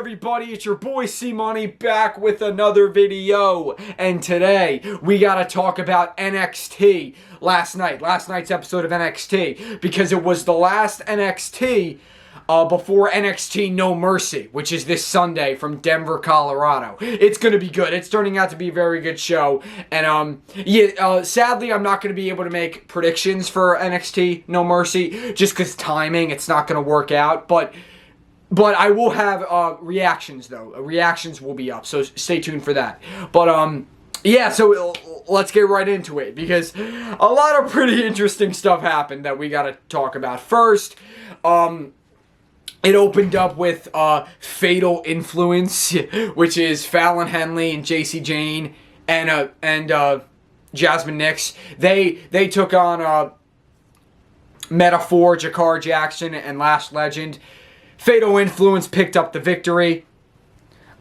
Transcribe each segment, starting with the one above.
everybody? It's your boy C Money back with another video. And today we gotta talk about NXT last night's episode of NXT, because it was the last NXT before NXT No Mercy, which is this Sunday from Denver, Colorado. It's gonna be good. It's turning out to be a very good show. And sadly, I'm not gonna be able to make predictions for NXT No Mercy just because timing. It's not gonna work out, but I will have reactions, though. Reactions will be up, so stay tuned for that. But, yeah, so let's get right into it, because a lot of pretty interesting stuff happened that we gotta talk about. First, it opened up with Fatal Influence, which is Fallon Henley and Jacy Jayne and Jasmine Nix. They took on Meta-Four, Jakar Jackson, and Lash Legend. Fatal Influence picked up the victory.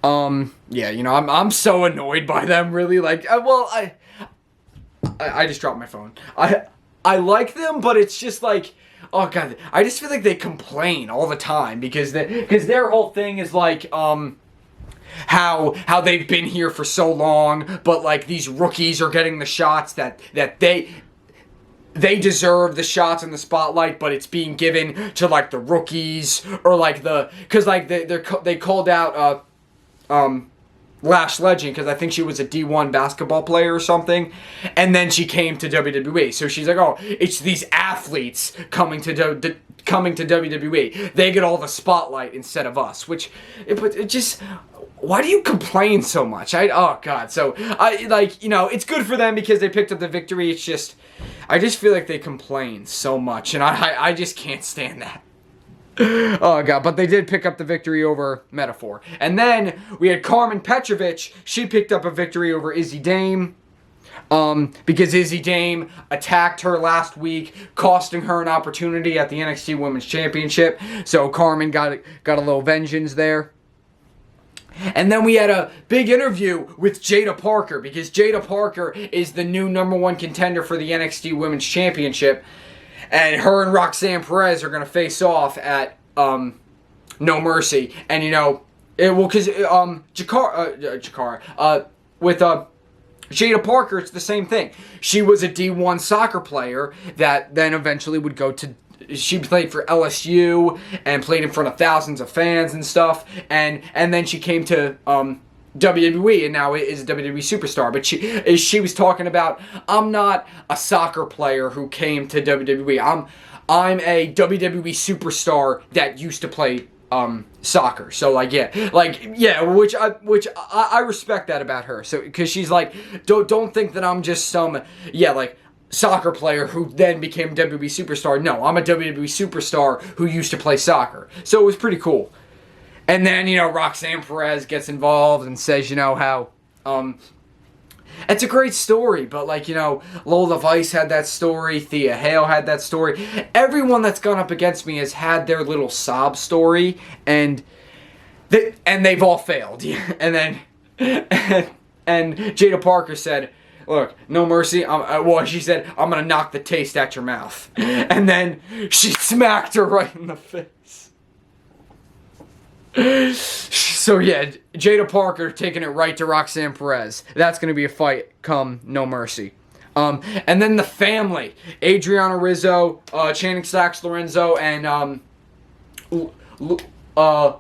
Yeah, you know, I'm so annoyed by them, really. Like, I just dropped my phone. I like them, but it's just like, oh god, I just feel like they complain all the time because their whole thing is like, how they've been here for so long, but like these rookies are getting the shots that they deserve the shots in the spotlight, but it's being given to like the rookies, or like because like they called out Lash Legend because I think she was a D1 basketball player or something, and then she came to WWE. So she's like, oh, it's these athletes coming to WWE. They get all the spotlight instead of us, but it just. Why do you complain so much? Oh god. So it's good for them because they picked up the victory. It's just, I just feel like they complain so much, and I just can't stand that. Oh god, but they did pick up the victory over Meta-Four. And then we had Carmen Petrovic. She picked up a victory over Izzy Dame. Because Izzy Dame attacked her last week, costing her an opportunity at the NXT Women's Championship. So Carmen got a little vengeance there. And then we had a big interview with Jada Parker, because Jada Parker is the new #1 contender for the NXT Women's Championship. And her and Roxanne Perez are going to face off at No Mercy. And, you know, because with Jada Parker, it's the same thing. She was a D1 soccer player that then eventually would go to... She played for LSU and played in front of thousands of fans and stuff, and then she came to WWE and now is a WWE superstar. But she was talking about, I'm not a soccer player who came to WWE. I'm a WWE superstar that used to play soccer. So which I respect that about her. So because she's like, don't think that I'm just some soccer player who then became WWE superstar. No, I'm a WWE superstar who used to play soccer. So it was pretty cool. And then, you know, Roxanne Perez gets involved and says, you know, how it's a great story, but like, you know, Lola Vice had that story, Thea Hale had that story. Everyone that's gone up against me has had their little sob story, and they've all failed. And then and Jada Parker said, look, No Mercy, she said, I'm going to knock the taste out your mouth. And then she smacked her right in the face. So yeah, Jada Parker taking it right to Roxanne Perez. That's going to be a fight come No Mercy. And then the family, Adriana Rizzo, Channing Stacks Lorenzo, and Luca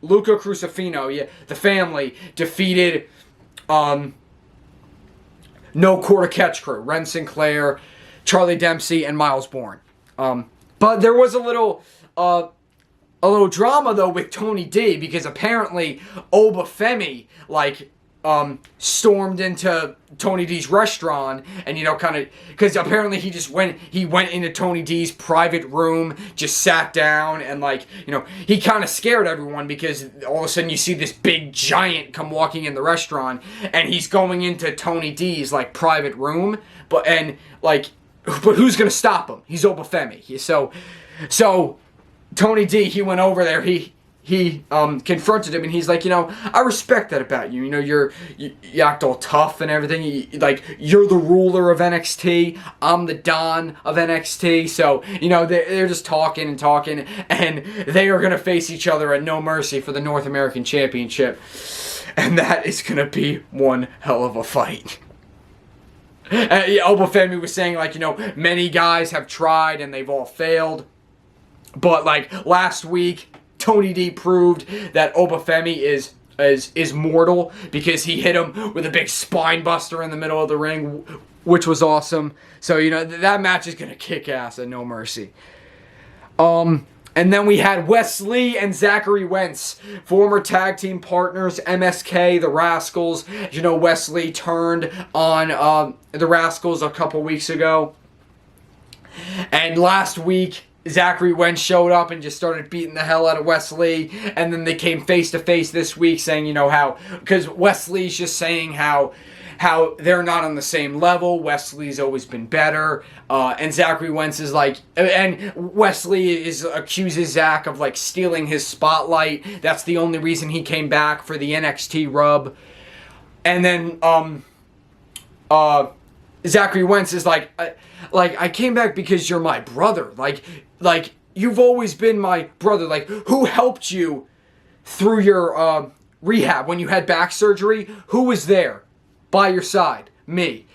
Crucifino. Yeah, the family defeated No Quarter Catch Crew, Ren Sinclair, Charlie Dempsey, and Miles Bourne. But there was a little drama though with Tony D, because apparently Obafemi stormed into Tony D's restaurant, and, you know, kind of, because apparently he went into Tony D's private room, just sat down, and, like, you know, he kind of scared everyone, because all of a sudden you see this big giant come walking in the restaurant, and he's going into Tony D's, like, private room, but who's gonna stop him? He's Obafemi. So Tony D, he went over there, he he confronted him, and he's like, I respect that about you. You act all tough and everything. You're the ruler of NXT. I'm the Don of NXT. So, they're just talking, and they are going to face each other at No Mercy for the North American Championship. And that is going to be one hell of a fight. Oba Femi was saying, many guys have tried and they've all failed. But, last week, Tony D proved that Oba Femi is mortal because he hit him with a big spine buster in the middle of the ring, which was awesome. So, that match is going to kick ass at No Mercy. And then we had Wes Lee and Zachary Wentz, former tag team partners, MSK, the Rascals. Wes Lee turned on the Rascals a couple weeks ago. And last week, Zachary Wentz showed up and just started beating the hell out of Wes Lee. And then they came face to face this week saying, how, because Wes Lee's just saying how they're not on the same level. Wes Lee's always been better. And Zachary Wentz is and Wes Lee accuses Zach of stealing his spotlight. That's the only reason he came back for the NXT rub. And then, Zachary Wentz is I came back because you're my brother. You've always been my brother. Who helped you through your rehab when you had back surgery? Who was there by your side? Me.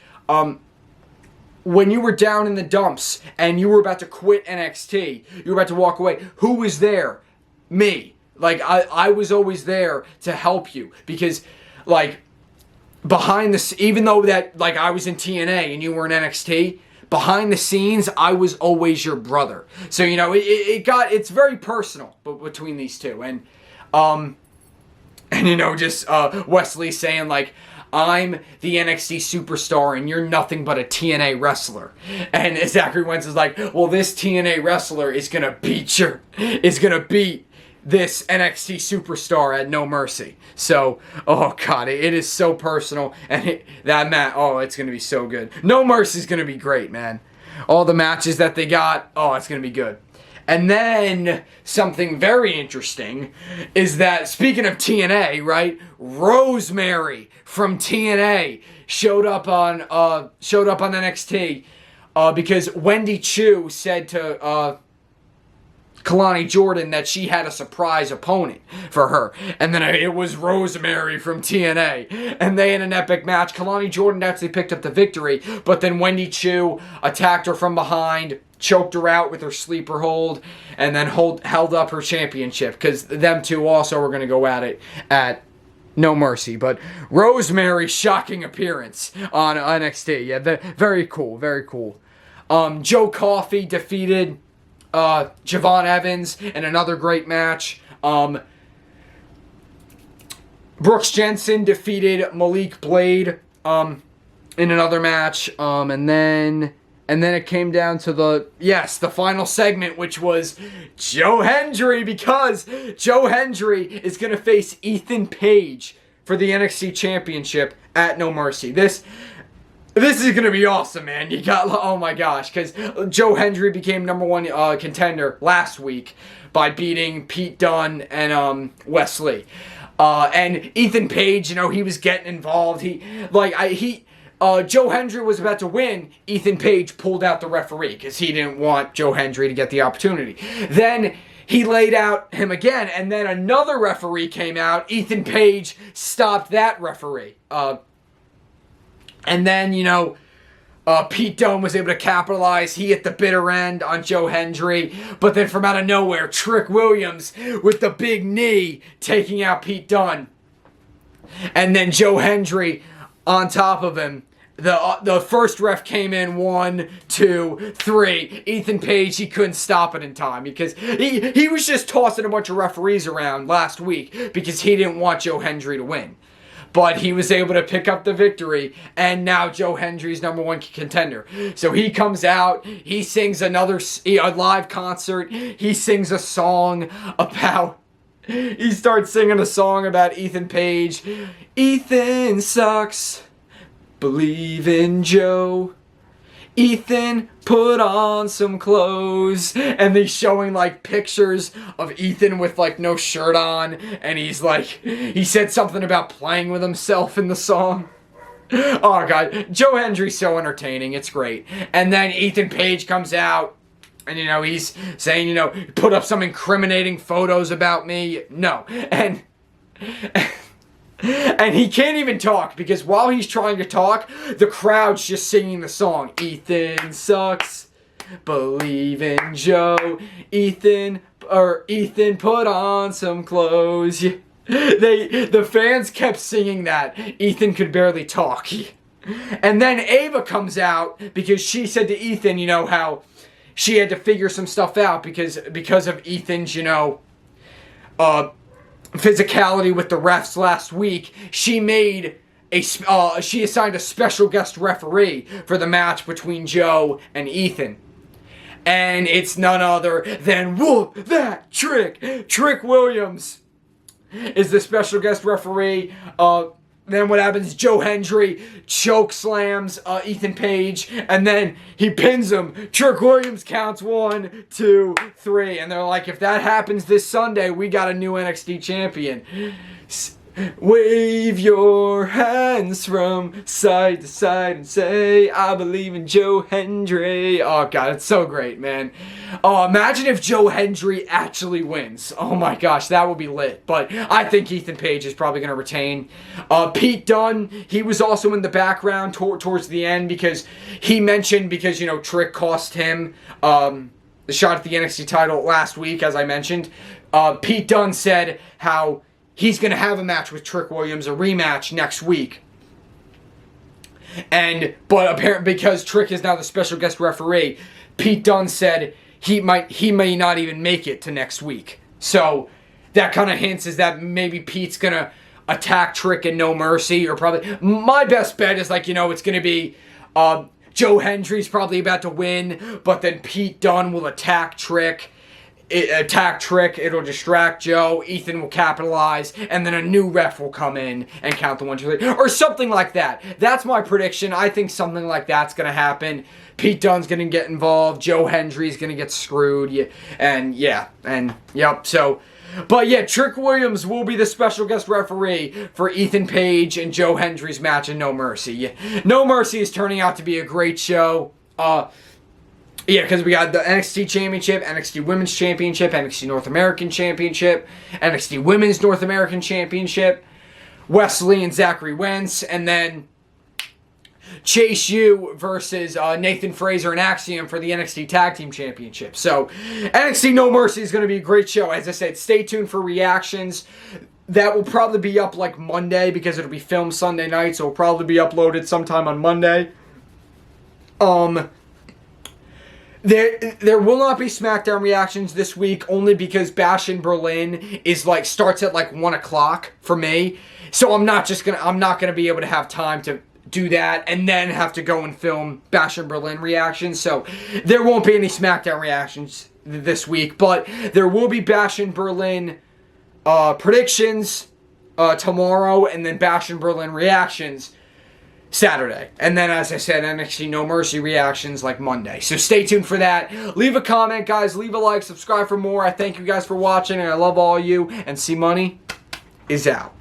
When you were down in the dumps and you were about to quit NXT, you were about to walk away, who was there? Me. I was always there to help you because, behind the, even though that, I was in TNA and you were in NXT, behind the scenes, I was always your brother. So, it's very personal between these two. And Wes Lee saying, I'm the NXT superstar and you're nothing but a TNA wrestler. And Zachary Wentz is well, this TNA wrestler is going to beat this NXT superstar at No Mercy. So, oh God, it is so personal. And it's going to be so good. No Mercy is going to be great, man. All the matches that they got, it's going to be good. And then, something very interesting is that, speaking of TNA, right, Rosemary from TNA showed up on NXT because Wendy Chu said to Kalani Jordan that she had a surprise opponent for her. And then it was Rosemary from TNA. And they had an epic match. Kalani Jordan actually picked up the victory, but then Wendy Chu attacked her from behind, choked her out with her sleeper hold, and then held up her championship because them two also were going to go at it at No Mercy. But Rosemary's shocking appearance on NXT. Yeah, very cool, very cool. Joe Coffey defeated Javon Evans in another great match. Brooks Jensen defeated Malik Blade in another match. And then it came down to the final segment, which was Joe Hendry, because Joe Hendry is going to face Ethan Page for the NXT Championship at No Mercy. This is going to be awesome, man. Oh my gosh, because Joe Hendry became number one contender last week by beating Pete Dunne and Wes Lee. And Ethan Page, he was getting involved. Joe Hendry was about to win. Ethan Page pulled out the referee because he didn't want Joe Hendry to get the opportunity. Then he laid out him again, and then another referee came out. Ethan Page stopped that referee. And then, Pete Dunne was able to capitalize. He hit the bitter end on Joe Hendry. But then from out of nowhere, Trick Williams with the big knee taking out Pete Dunne. And then Joe Hendry on top of him. The first ref came in 1, 2, 3. Ethan Page, he couldn't stop it in time because he was just tossing a bunch of referees around last week because he didn't want Joe Hendry to win. But he was able to pick up the victory, and now Joe Hendry's number one contender. So he comes out, he sings a live concert, he sings a song about... He starts singing a song about Ethan Page. Ethan sucks. Believe in Joe. Ethan, put on some clothes. And they're showing like pictures of Ethan with like no shirt on. And he's like, he said something about playing with himself in the song. Oh god, Joe Hendry's so entertaining, it's great. And then Ethan Page comes out, and you know, he's saying, you know, put up some incriminating photos about me. No. And he can't even talk, because while he's trying to talk, the crowd's just singing the song. Ethan sucks, believe in Joe. Ethan, put on some clothes. The fans kept singing that. Ethan could barely talk. And then Ava comes out because she said to Ethan, you know, how she had to figure some stuff out because of Ethan's, you know, physicality with the refs last week. She made she assigned a special guest referee for the match between Joe and Ethan. And it's none other than Whoop That Trick! Trick Williams is the special guest referee. Then what happens? Joe Hendry choke slams Ethan Page, and then he pins him. Trick Williams counts 1, 2, 3, and they're like, if that happens this Sunday, we got a new NXT champion. Wave your hands from side to side and say, I believe in Joe Hendry. Oh god, it's so great, man. Oh, imagine if Joe Hendry actually wins. Oh my gosh, that would be lit. But I think Ethan Page is probably going to retain. Pete Dunne, he was also in the background towards the end, because he mentioned, because, you know, Trick cost him the shot at the NXT title last week, as I mentioned. Pete Dunne said how he's going to have a match with Trick Williams, a rematch next week. But apparently, because Trick is now the special guest referee, Pete Dunne said he may not even make it to next week. So that kind of hints is that maybe Pete's going to attack Trick in No Mercy, or probably, my best bet is, like, you know, it's going to be Joe Hendry's probably about to win, but then Pete Dunne will attack Trick. It'll distract Joe, Ethan will capitalize, and then a new ref will come in and count the 1, 2, 3, or something like that. That's my prediction. I think something like that's going to happen. Pete Dunne's going to get involved, Joe Hendry's going to get screwed, so, but yeah, Trick Williams will be the special guest referee for Ethan Page and Joe Hendry's match in No Mercy. No Mercy is turning out to be a great show. Yeah, because we got the NXT Championship, NXT Women's Championship, NXT North American Championship, NXT Women's North American Championship, Wesley and Zachary Wentz, and then Chase U versus Nathan Fraser and Axiom for the NXT Tag Team Championship. So, NXT No Mercy is going to be a great show. As I said, stay tuned for reactions. That will probably be up like Monday, because it'll be filmed Sunday night, so it'll probably be uploaded sometime on Monday. There will not be SmackDown reactions this week, only because Bash in Berlin starts at like 1 o'clock for me. So I'm not gonna be able to have time to do that and then have to go and film Bash in Berlin reactions. So there won't be any SmackDown reactions this week, but there will be Bash in Berlin predictions tomorrow, and then Bash in Berlin reactions Saturday. And then, as I said, NXT No Mercy reactions like Monday. So stay tuned for that. Leave a comment, guys. Leave a like. Subscribe for more. I thank you guys for watching, and I love all you. And C Money is out.